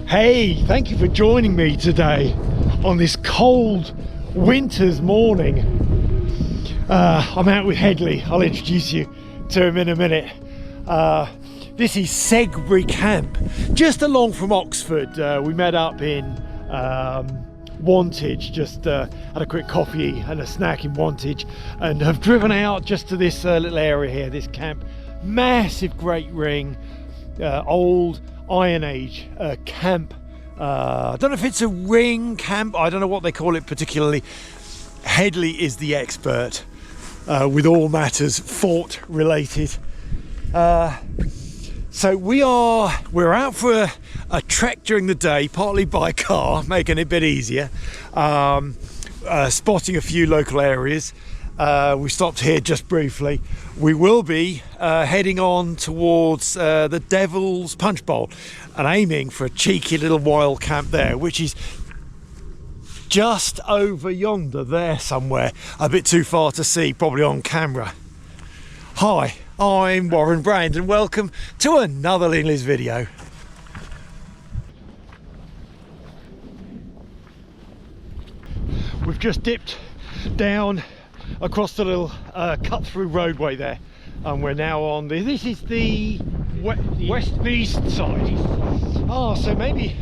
Hey, thank you for joining me today on this cold winter's morning. I'm out with Hedley. I'll introduce you to him in a minute. This is Segsbury Camp, just along from Oxford. We met up in Wantage, just had a quick coffee and a snack in Wantage, and have driven out just to this little area here, this camp. Massive great ring, old Ironage camp. I don't know if it's a ring camp, I don't know what they call it particularly. Hedley is the expert with all matters fort related. So we're out for a trek during the day, partly by car, making it a bit easier, spotting a few local areas. We stopped here just briefly. We will be heading on towards the Devil's Punchbowl and aiming for a cheeky little Wildcamp there, which is just over yonder there somewhere, a bit too far to see probably on camera. Hi, I'm Warren Brand and welcome to another Linleys video. We've just dipped down across the little cut-through roadway there, and we're now on this is the west-east side. Oh, so maybe,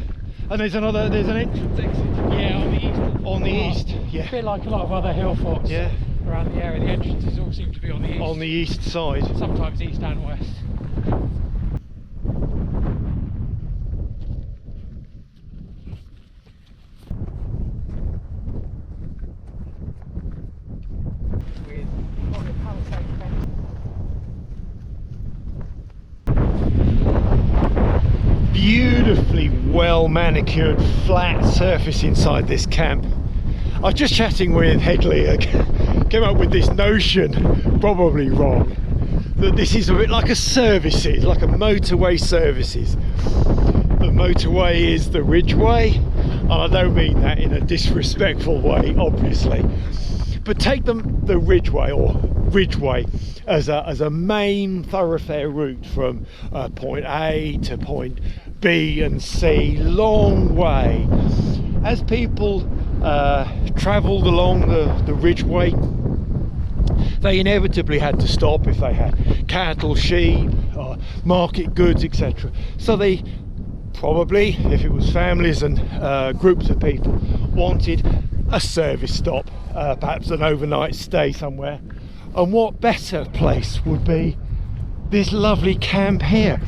and there's an entrance exit. Yeah, on the east. On the east, yeah. A bit like a lot of other hill forts around the area. The entrances all seem to be on the east. On the east side. Sometimes east and west. Beautifully well manicured flat surface inside this camp. I was just chatting with Hedley, came up with this notion, probably wrong, that this is a bit like a services, like a motorway services. The motorway is the Ridgeway, and I don't mean that in a disrespectful way, obviously, but take the Ridgeway or Ridgeway as a main thoroughfare route from point A to point B and C, long way. As people travelled along the Ridgeway, they inevitably had to stop if they had cattle, sheep, market goods, etc. So they probably, if it was families and groups of people, wanted a service stop, perhaps an overnight stay somewhere. And what better place would be this lovely camp here,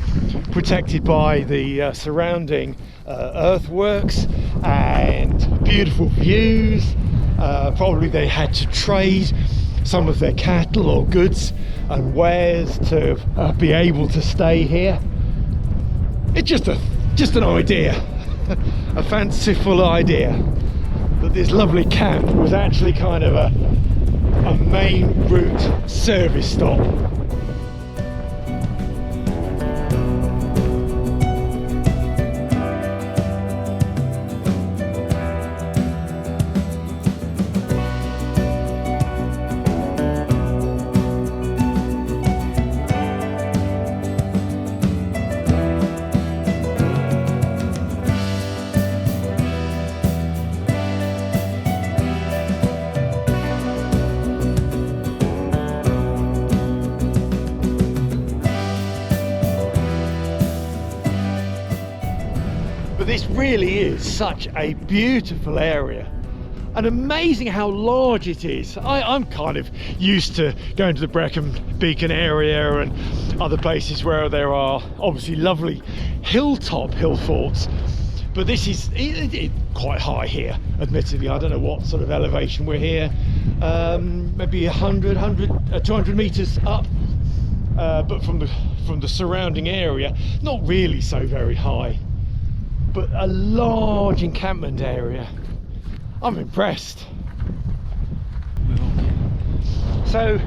protected by the surrounding earthworks and beautiful views. Probably they had to trade some of their cattle or goods and wares to be able to stay here. It's just an idea, a fanciful idea, that this lovely camp was actually kind of a main route service stop. This really is such a beautiful area, and amazing how large it is. I'm kind of used to going to the Brecon Beacon area and other places where there are obviously lovely hilltop hill forts, but this is quite high here, admittedly. I don't know what sort of elevation we're here, maybe 200 meters up, but from the surrounding area, not really so very high. But a large encampment area. I'm impressed. So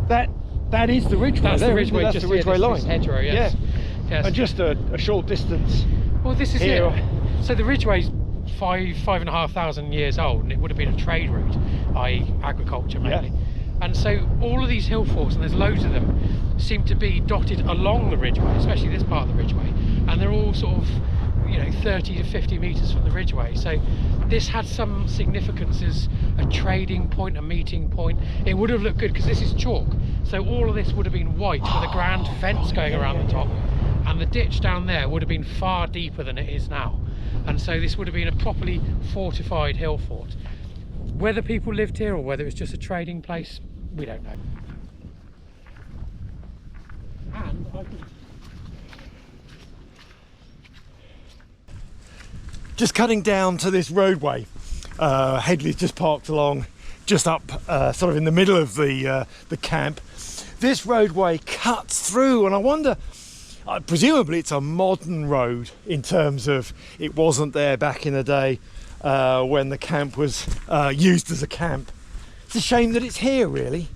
that is the Ridgeway. That's the Ridgeway. That's the Ridgeway line. This hedgerow, yes. Yeah. And just a short distance. Well, this is here. it. So the Ridgeway's 5,500 years old, and it would have been a trade route, i.e. agriculture mainly. Yeah. And so all of these hill forts, and there's loads of them, seem to be dotted along the Ridgeway, especially this part of the Ridgeway, and they're all sort of 30 to 50 metres from the Ridgeway. So this had some significance as a trading point, a meeting point. It would have looked good because this is chalk, so all of this would have been white with a grand fence going around the top, and the ditch down there would have been far deeper than it is now, and so this would have been a properly fortified hill fort. Whether people lived here or whether it's just a trading place, we don't know. And I could... Just cutting down to this roadway, Hedley's just parked along, just up sort of in the middle of the camp. This roadway cuts through, and I wonder, presumably it's a modern road in terms of it wasn't there back in the day when the camp was used as a camp. It's a shame that it's here, really.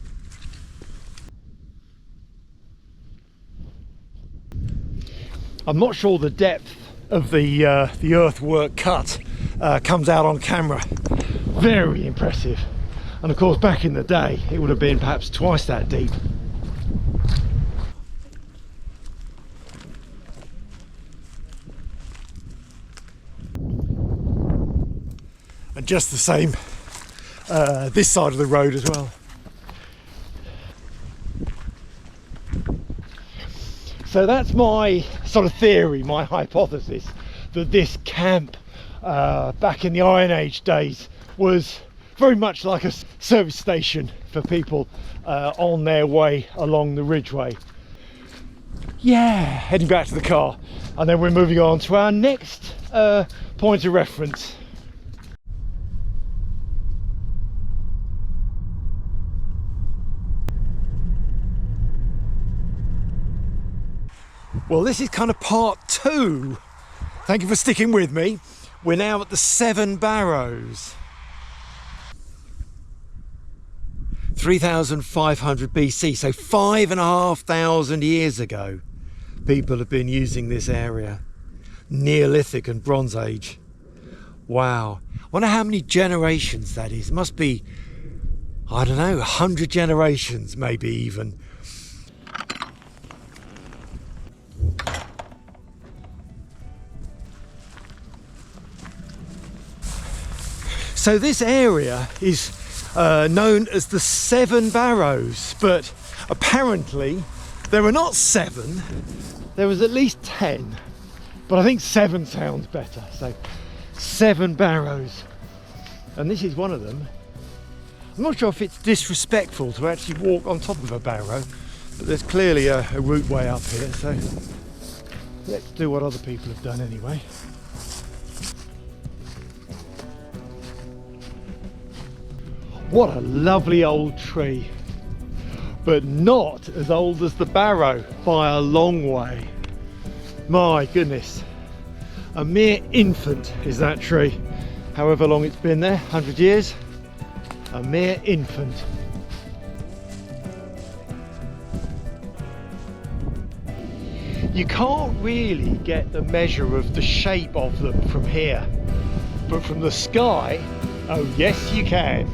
I'm not sure the depth of the earthwork cut comes out on camera. Very impressive, and of course back in the day it would have been perhaps twice that deep. And just the same this side of the road as well. So that's my sort of theory, my hypothesis, that this camp back in the Ironage days was very much like a service station for people on their way along the Ridgeway. Yeah, heading back to the car, and then we're moving on to our next point of reference. Well, this is kind of part two. Thank you for sticking with me. We're now at the 7 Barrows. 3500 BC, so 5,500 years ago, people have been using this area. Neolithic and Bronze Age. Wow. I wonder how many generations that is. It must be, I don't know, 100 generations maybe even. So this area is known as the 7 Barrows, but apparently there were not 7, there was at least 10, but I think 7 sounds better. So 7 Barrows, and this is one of them. I'm not sure if it's disrespectful to actually walk on top of a barrow, but there's clearly a route way up here, so let's do what other people have done anyway. What a lovely old tree, but not as old as the barrow by a long way. My goodness, a mere infant is that tree. However long it's been there, 100 years, a mere infant. You can't really get the measure of the shape of them from here, but from the sky, oh yes you can.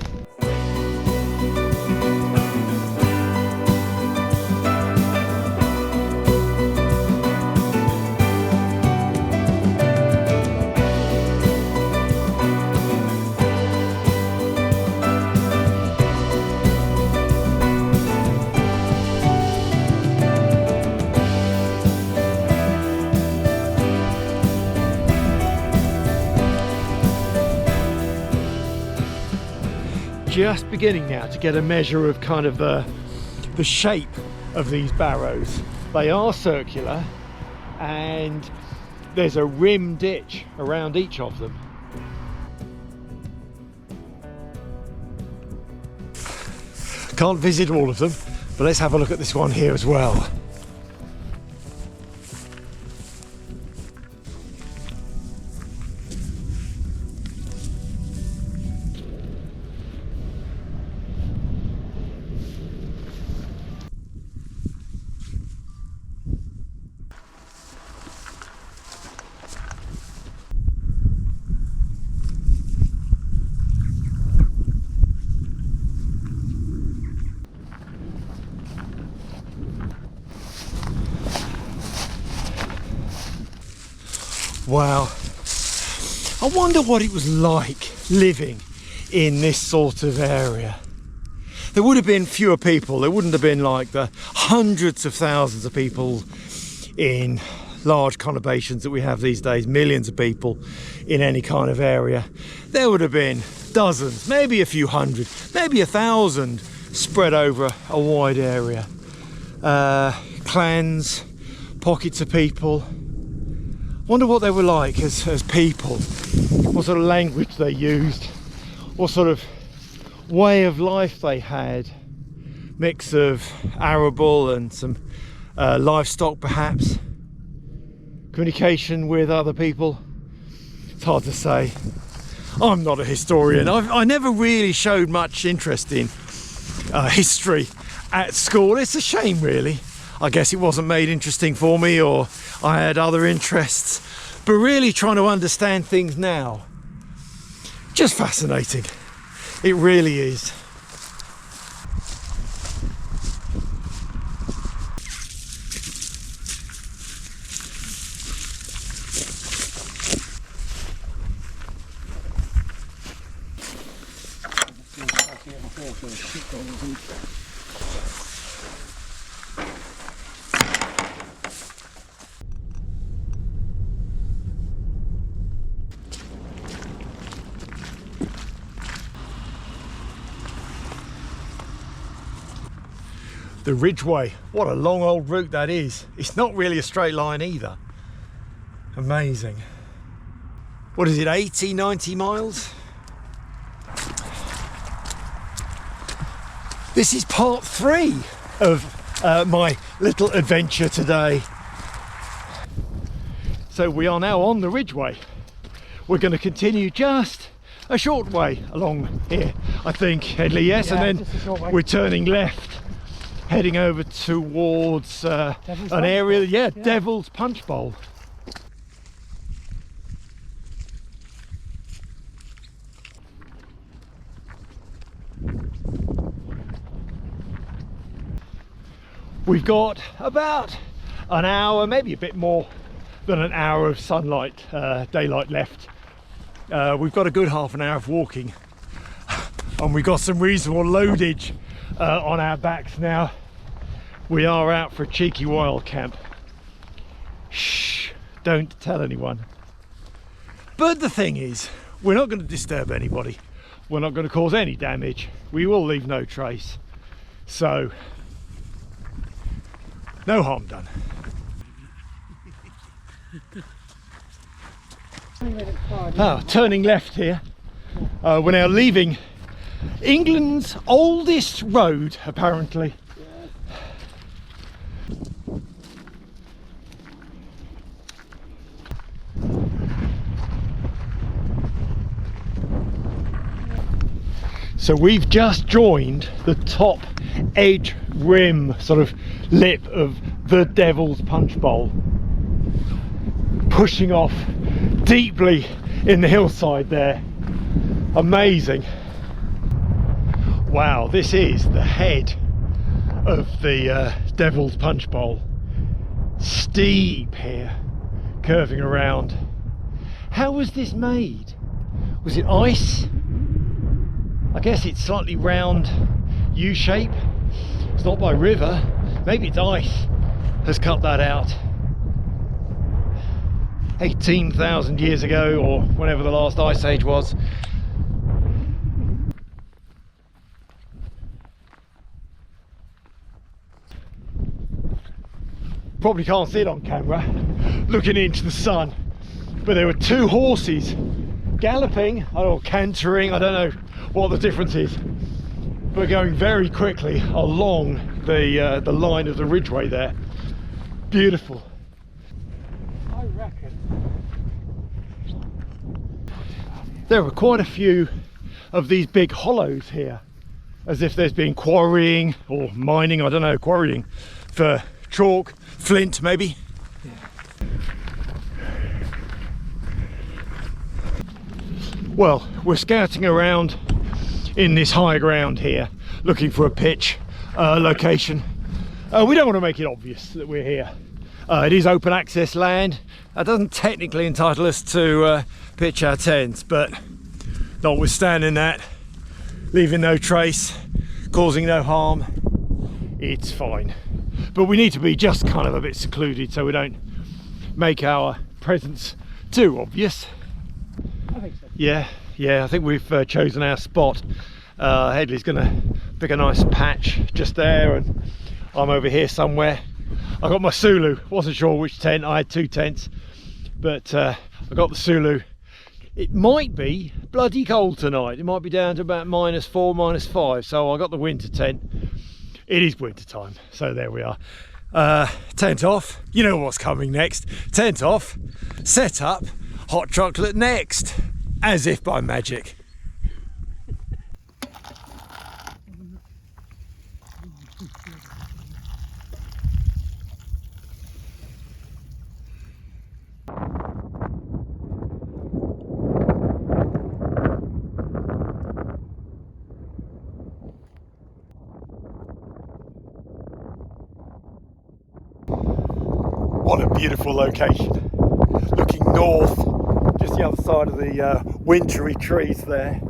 Just beginning now to get a measure of kind of the shape of these barrows. They are circular, and there's a rim ditch around each of them. Can't visit all of them, but let's have a look at this one here as well. Wow. I wonder what it was like living in this sort of area. There would have been fewer people. There wouldn't have been like the hundreds of thousands of people in large conurbations that we have these days, millions of people in any kind of area. There would have been dozens, maybe a few hundred, maybe 1,000 spread over a wide area. Clans, pockets of people. Wonder what they were like as people, what sort of language they used, what sort of way of life they had. Mix of arable and some livestock perhaps. Communication with other people. It's hard to say. I'm not a historian. I never really showed much interest in history at school. It's a shame really. I guess it wasn't made interesting for me, or I had other interests. But really trying to understand things now, just fascinating. It really is. The Ridgeway, what a long old route that is. It's not really a straight line either. Amazing. What is it, 80, 90 miles? This is part 3 of my little adventure today. So we are now on the Ridgeway. We're going to continue just a short way along here, I think, Hedley, yes, yeah, and then we're turning left, heading over towards an area, yeah, Devil's Punchbowl. We've got about an hour, maybe a bit more than an hour of sunlight, daylight left. We've got a good half an hour of walking, and we've got some reasonable loadage on our backs now. We are out for a cheeky Wildcamp. Shh, don't tell anyone. But the thing is, we're not going to disturb anybody. We're not going to cause any damage. We will leave no trace. So, no harm done. Turning left here. We're now leaving England's oldest road, apparently. So we've just joined the top edge rim, sort of lip of the Devil's Punchbowl, pushing off deeply in the hillside there. Amazing. Wow, this is the head of the Devil's Punchbowl. Steep here, curving around. How was this made? Was it ice? I guess it's slightly round U shape. It's not by river. Maybe it's ice has cut that out. 18,000 years ago, or whenever the last ice age was. Probably can't see it on camera, looking into the sun, but there were 2 horses galloping or cantering, I don't know what the difference is, but going very quickly along the line of the Ridgeway there. Beautiful. I reckon there are quite a few of these big hollows here, as if there's been quarrying or mining, I don't know, quarrying for chalk, flint maybe. Well, we're scouting around in this high ground here, looking for a pitch location. We don't want to make it obvious that we're here. It is open access land. That doesn't technically entitle us to pitch our tents, but notwithstanding that, leaving no trace, causing no harm, it's fine. But we need to be just kind of a bit secluded so we don't make our presence too obvious. I think so. Yeah, I think we've chosen our spot. Hedley's gonna pick a nice patch just there, and I'm over here somewhere. I got my Sulu, wasn't sure which tent. I had 2 tents, but I got the Sulu. It might be bloody cold tonight. It might be down to about -4, -5, so I got the winter tent. It is winter time, so there we are. Tent off, you know what's coming next. Tent off, set up, hot chocolate next, as if by magic. What a beautiful location. Looking north, just the other side of the wintry trees there.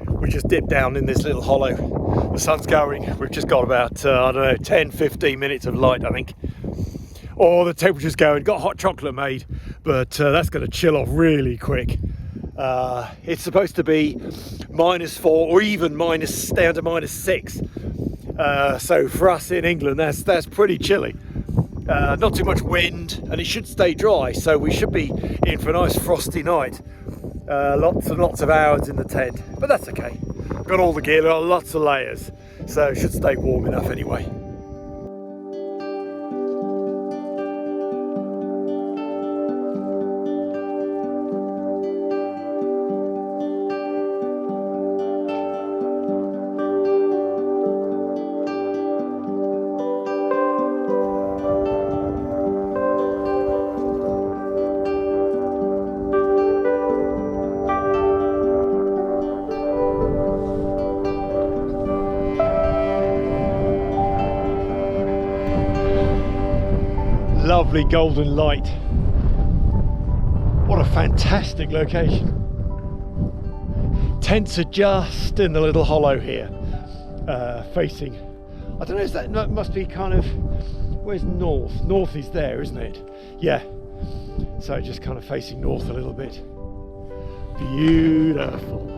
We just dipped down in this little hollow. The sun's going. We've just got about, I don't know, 10-15 minutes of light, I think. Oh, the temperature's going. Got hot chocolate made, but that's going to chill off really quick. It's supposed to be -4 or even down to -6. So for us in England, that's pretty chilly. Not too much wind, and it should stay dry, so we should be in for a nice frosty night. Lots and lots of hours in the tent, but that's okay. Got all the gear, got lots of layers, so it should stay warm enough anyway. Lovely golden light. What a fantastic location. Tents are just in the little hollow here, facing, I don't know, is that must be kind of, where's north? North is there, isn't it? Yeah, so just kind of facing north a little bit. Beautiful.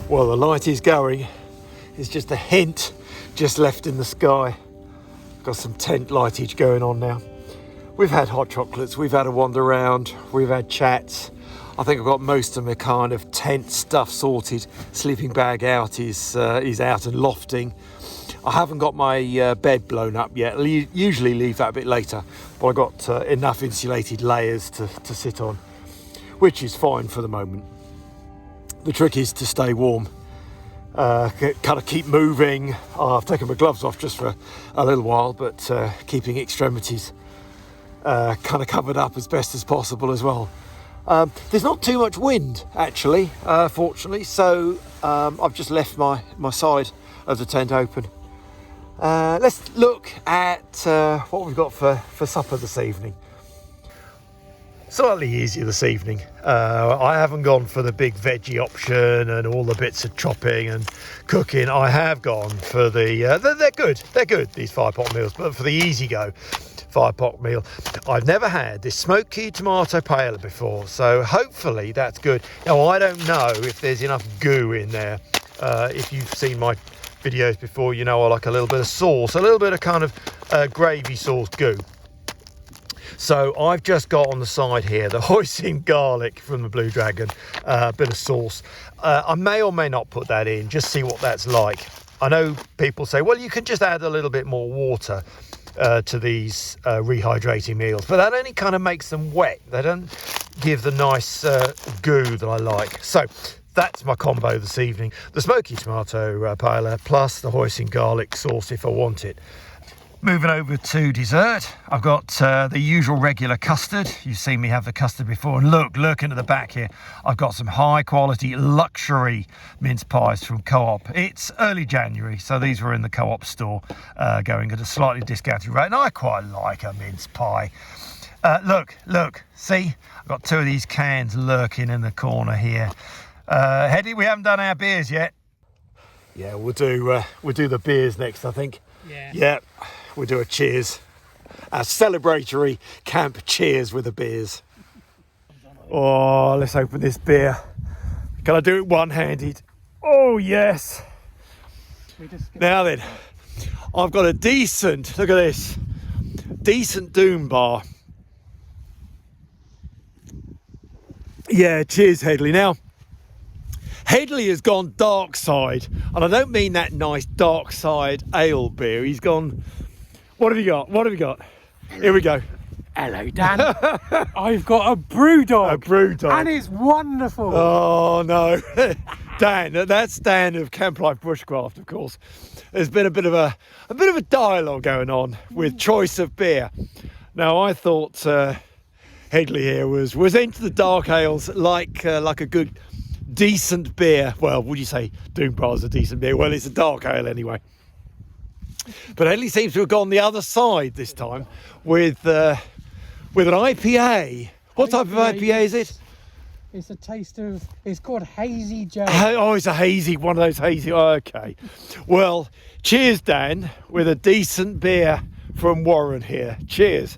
Well, the light is going. It's just a hint just left in the sky. Got some tent lightage going on now. We've had hot chocolates, we've had a wander around, we've had chats. I think I've got most of my kind of tent stuff sorted. Sleeping bag out is out and lofting. I haven't got my bed blown up yet. Usually leave that a bit later, but I got enough insulated layers to sit on, which is fine for the moment. The trick is to stay warm, kind of keep moving. I've taken my gloves off just for a little while, but keeping extremities kind of covered up as best as possible as well. There's not too much wind actually, fortunately, so I've just left my side of the tent open. Let's look at what we've got for supper this evening. Slightly easier this evening. I haven't gone for the big veggie option and all the bits of chopping and cooking. I have gone for the they're good, these 5-pot meals, but for the easy go 5-pot meal. I've never had this smoky tomato paella before, so hopefully that's good. Now I don't know if there's enough goo in there. If you've seen my videos before, you know I like a little bit of sauce, a little bit of kind of gravy sauce goo. So I've just got on the side here the hoisin garlic from the Blue Dragon, a bit of sauce. I may or may not put that in, just see what that's like. I know people say, well, you can just add a little bit more water to these rehydrating meals, but that only kind of makes them wet. They don't give the nice goo that I like. So that's my combo this evening: the smoky tomato paella plus the hoisin garlic sauce if I want it. Moving over to dessert, I've got the usual regular custard. You've seen me have the custard before. And look into the back here. I've got some high quality luxury mince pies from Co-op. It's early January, so these were in the Co-op store going at a slightly discounted rate. And I quite like a mince pie. Look, see? I've got two of these cans lurking in the corner here. Hedley, we haven't done our beers yet. Yeah, we'll do the beers next, I think. Yeah. We'll do a cheers, a celebratory camp cheers with the beers. Oh, let's open this beer. Can I do it one-handed? Oh, yes. Now then, I've got a decent, look at this, decent Doom bar. Yeah, cheers, Hedley. Now, Hedley has gone dark side, and I don't mean that nice dark side ale beer. He's gone... What have you got? Here we go. Hello, Dan. I've got a brew dog. A brew dog. And it's wonderful. Oh, no. Dan, that's Dan of Camp Life Bushcraft, of course. There's been a bit of a dialogue going on with choice of beer. Now, I thought Hedley here was into the dark ales like a good, decent beer. Well, would you say Doom Bar is a decent beer? Well, it's a dark ale anyway. But Hedley seems to have gone the other side this time with an IPA. What type of IPA is it? It's a taste of... It's called Hazy Joe. Oh, it's a hazy, one of those hazy... Okay. Well, cheers, Dan, with a decent beer from Warren here. Cheers.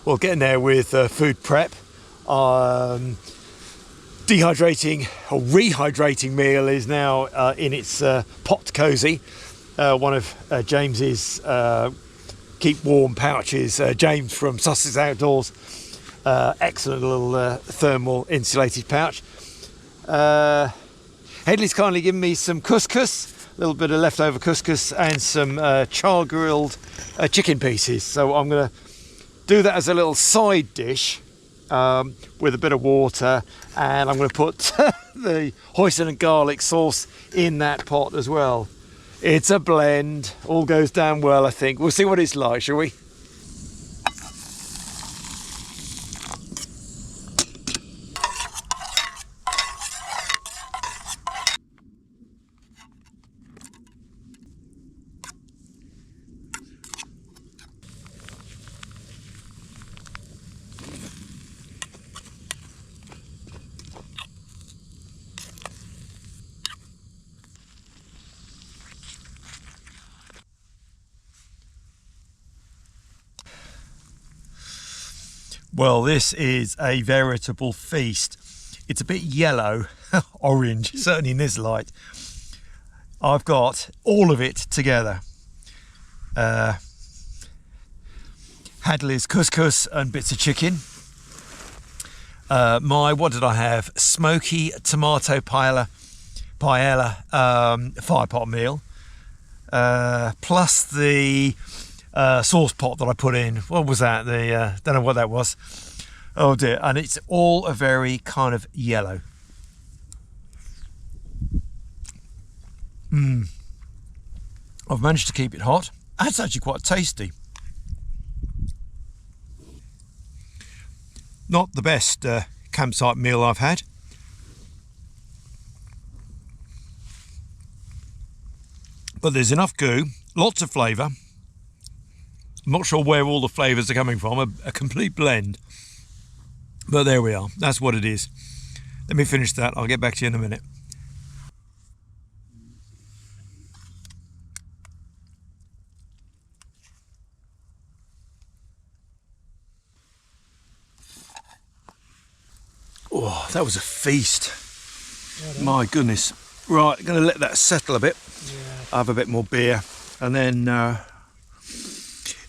Well, getting there with food prep. Dehydrating or rehydrating meal is now in its pot cosy. One of James's keep warm pouches. James from Sussex Outdoors. Excellent little thermal insulated pouch. Hedley's kindly given me some couscous, a little bit of leftover couscous, and some char grilled chicken pieces. So I'm going to do that as a little side dish with a bit of water, and I'm going to put the hoisin and garlic sauce in that pot as well. It's a blend, all goes down well, I think. We'll see what it's like, shall we? Well, this is a veritable feast. It's a bit yellow, orange, certainly in this light. I've got all of it together. Hedley's couscous and bits of chicken. What did I have? Smoky tomato paella, fire pot meal. Plus the sauce pot that I put in. What was that? Don't know what that was. Oh dear. And it's all a very kind of yellow. I've managed to keep it hot. That's actually quite tasty. Not the best campsite meal I've had. But there's enough goo, lots of flavour. I'm not sure where all the flavours are coming from, a complete blend. But there we are, that's what it is. Let me finish that, I'll get back to you in a minute. Oh, that was a feast. Well My goodness. Right, going to let that settle a bit. yeah. Have a bit more beer, and then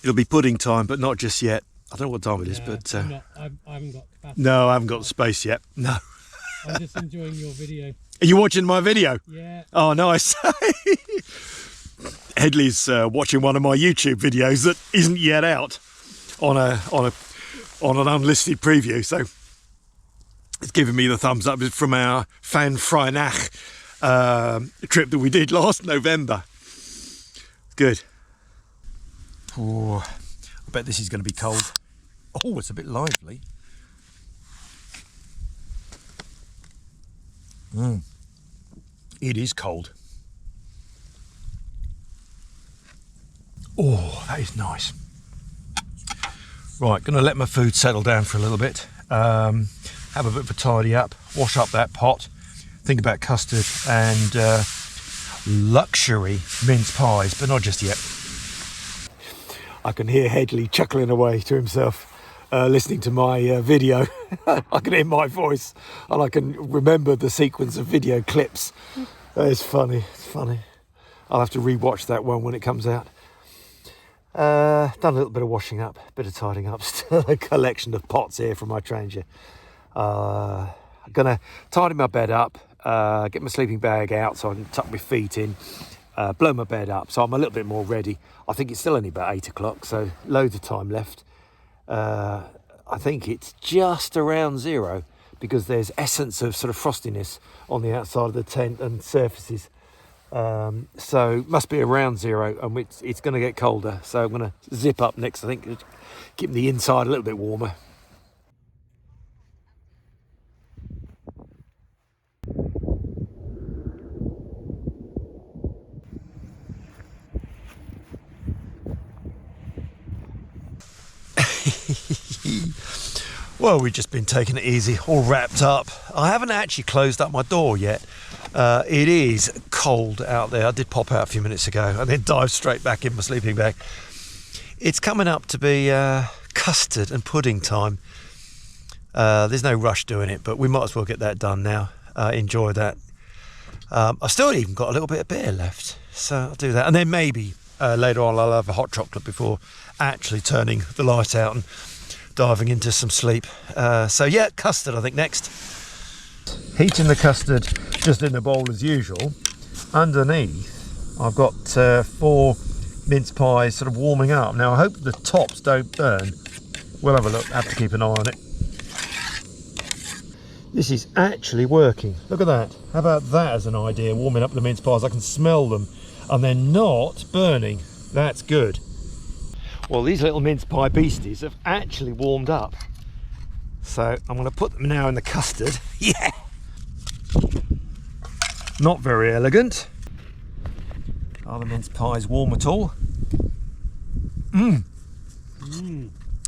it'll be pudding time, but not just yet. I don't know what time it is, but I haven't got capacity. no, I haven't got the space yet. No. I'm just enjoying your video. Are you watching my video? Yeah. Oh, nice. Hedley's watching one of my YouTube videos that isn't yet out on an unlisted preview, so it's giving me the thumbs up. It's from our Fan Freinach trip that we did last November. Good. Oh, I bet this is going to be cold. Oh, it's a bit lively. It is cold. Oh, that is nice. Right, going to let my food settle down for a little bit. Have a bit of a tidy up, wash up that pot, think about custard and luxury mince pies, but not just yet. I can hear Hedley chuckling away to himself, listening to my video. I can hear my voice and I can remember the sequence of video clips. It's funny, it's funny. I'll have to re-watch that one when it comes out. Done a little bit of washing up, a bit of tidying up, still a collection of pots here from my Tranger. I'm gonna tidy my bed up, get my sleeping bag out so I can tuck my feet in, blow my bed up so I'm a little bit more ready. I think it's still only about 8 o'clock, so loads of time left. I think it's just around 0 because there's essence of sort of frostiness on the outside of the tent and surfaces. So must be around 0, and it's going to get colder, so I'm going to zip up next, I think, keeping the inside a little bit warmer. Well, we've just been taking it easy, all wrapped up. I haven't actually closed up my door yet. It is cold out there. I did pop out a few minutes ago and then dive straight back in my sleeping bag. It's coming up to be custard and pudding time. There's no rush doing it, but we might as well get that done now. Enjoy that. I've still even got a little bit of beer left, so I'll do that. And then maybe later on I'll have a hot chocolate before actually turning the light out and diving into some sleep. So yeah, custard I think next. Heating the custard just in the bowl as usual. Underneath I've got 4 mince pies sort of warming up. Now I hope the tops don't burn. We'll have a look, have to keep an eye on it. This is actually working. Look at that. How about that as an idea, warming up the mince pies? I can smell them and they're not burning. That's good. Well, these little mince pie beasties have actually warmed up. So I'm going to put them now in the custard. Yeah! Not very elegant. Are the mince pies warm at all?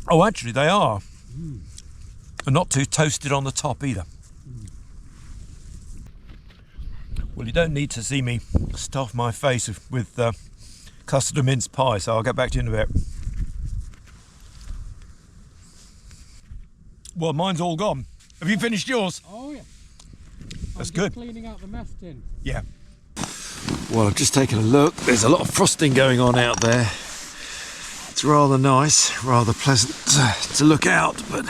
Oh, actually they are. And not too toasted on the top either. Well, you don't need to see me stuff my face with custard and mince pie, so I'll get back to you in a bit. Well, mine's all gone. Have you finished yours? Oh yeah. That's I'm good. Cleaning out the mess tin. Yeah. Well, I've just taken a look. There's a lot of frosting going on out there. It's rather nice, rather pleasant to look out, but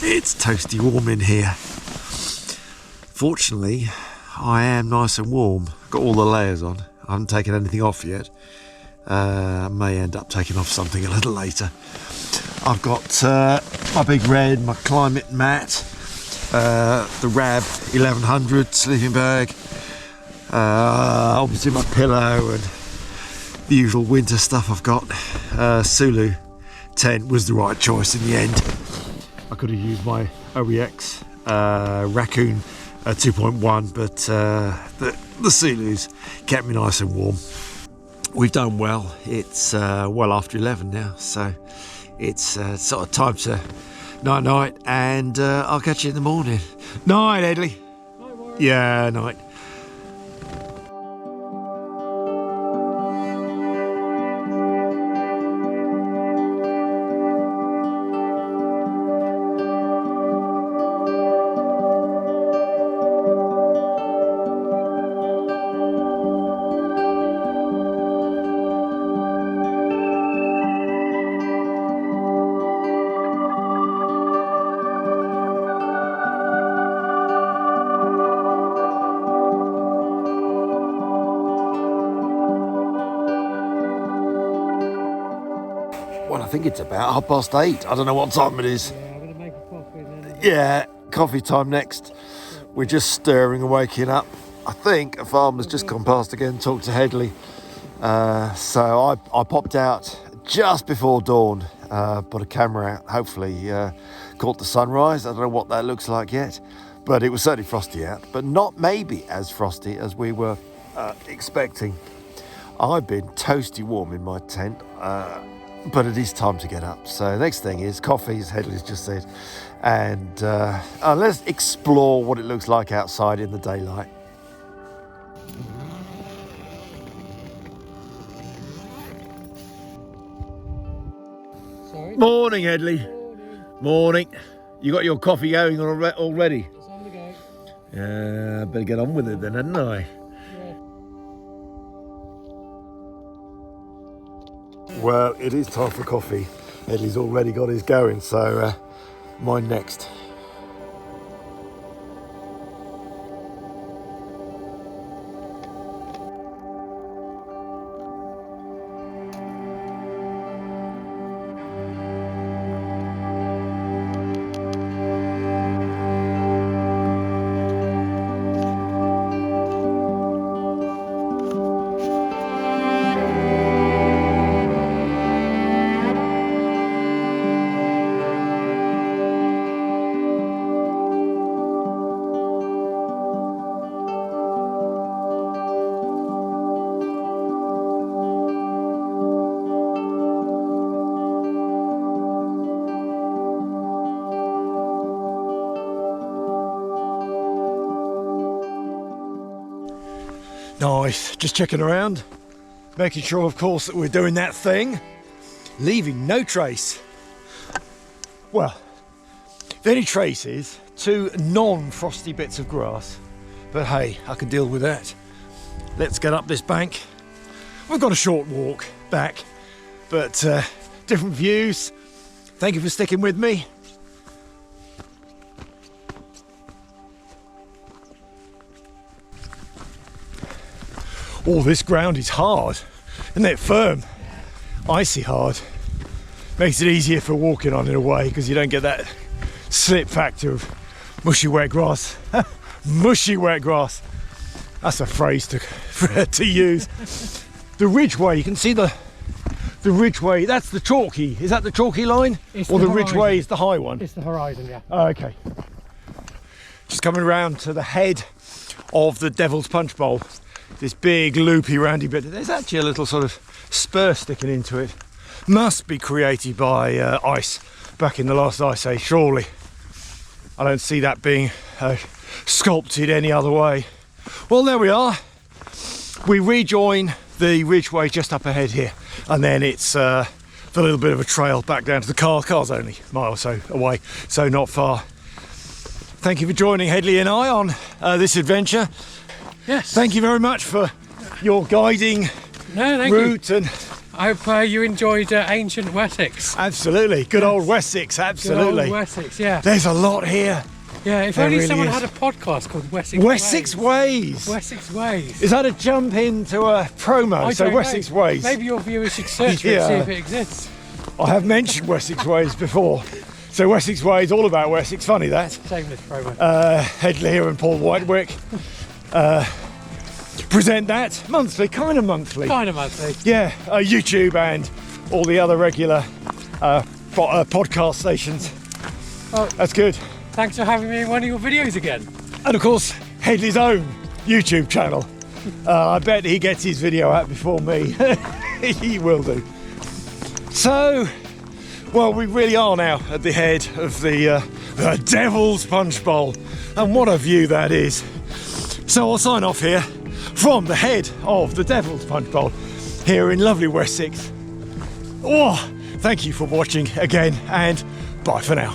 it's toasty warm in here. Fortunately, I am nice and warm. I've got all the layers on. I haven't taken anything off yet. I may end up taking off something a little later. I've got my big red, my climate mat, the RAB 1100 sleeping bag, obviously my pillow and the usual winter stuff I've got. Sulu tent was the right choice in the end. I could have used my OEX Raccoon 2.1, but the Sulus kept me nice and warm. We've done well. It's well after 11 now, so it's sort of time to night and I'll catch you in the morning. Night, Hedley. Night, Warren. Yeah, night. think it's about 8:30. I don't know what time it is. Yeah, I'm going to make a coffee and then... Yeah, coffee time next. We're just stirring and waking up. I think a farmer's just gone past again, talked to Hedley. So I popped out just before dawn, put a camera out, hopefully caught the sunrise. I don't know what that looks like yet, but it was certainly frosty out, but not maybe as frosty as we were expecting. I've been toasty warm in my tent, but it is time to get up. So next thing is coffee, as Hedley's just said, and let's explore what it looks like outside in the daylight. Sorry? Morning, Hedley. Morning. You got your coffee going already? It's on the go. Yeah, better get on with it then, hadn't I? Yeah. Well, it is time for coffee. Hedley's already got his going, so mine next. Nice, just checking around, making sure of course that we're doing that thing, leaving no trace. Well, if any traces, 2 non-frosty bits of grass, but hey, I can deal with that. Let's get up this bank. We've got a short walk back, but different views. Thank you for sticking with me. Oh, this ground is hard, isn't it? Firm, icy hard. Makes it easier for walking on in a way, because you don't get that slip factor of mushy wet grass. Mushy wet grass. That's a phrase to use. The Ridgeway, you can see the Ridgeway, that's the chalky. Is that the chalky line? It's or the horizon. Ridgeway is the high one? It's the horizon, yeah. Oh, okay. Just coming around to the head of the Devil's Punchbowl. This big loopy roundy bit. There's actually a little sort of spur sticking into it. Must be created by ice back in the last ice age, surely. I don't see that being sculpted any other way. Well, there we are. We rejoin the Ridgeway just up ahead here, and then it's the little bit of a trail back down to the car. Car's only a mile or so away, so not far. Thank you for joining Hedley and I on this adventure. Yes. Thank you very much for your guiding route. And I hope you enjoyed ancient Wessex. absolutely, good old Wessex, absolutely. Good old Wessex, yeah. There's a lot here. Yeah, if There only really someone is. had a podcast called Wessex Wessex Ways. Wessex Ways. Is that a jump into a promo? I So don't Wessex know. Ways. Maybe your viewers should search for it Yeah. and see if it exists. I have mentioned Wessex Ways before. So Wessex Ways, all about Wessex. Funny that. Shameless promo. Hedley here and Paul Whitewick present that monthly, kind of monthly. Kind of monthly. Yeah, YouTube and all the other regular podcast stations. Oh, That's good. thanks for having me in one of your videos again. And of course, Hedley's own YouTube channel. I bet he gets his video out before me. He will do. So, well, we really are now at the head of the Devil's Punchbowl. And what a view that is. So I'll sign off here from the head of the Devil's Punchbowl here in lovely Wessex. Oh, thank you for watching again, and bye for now.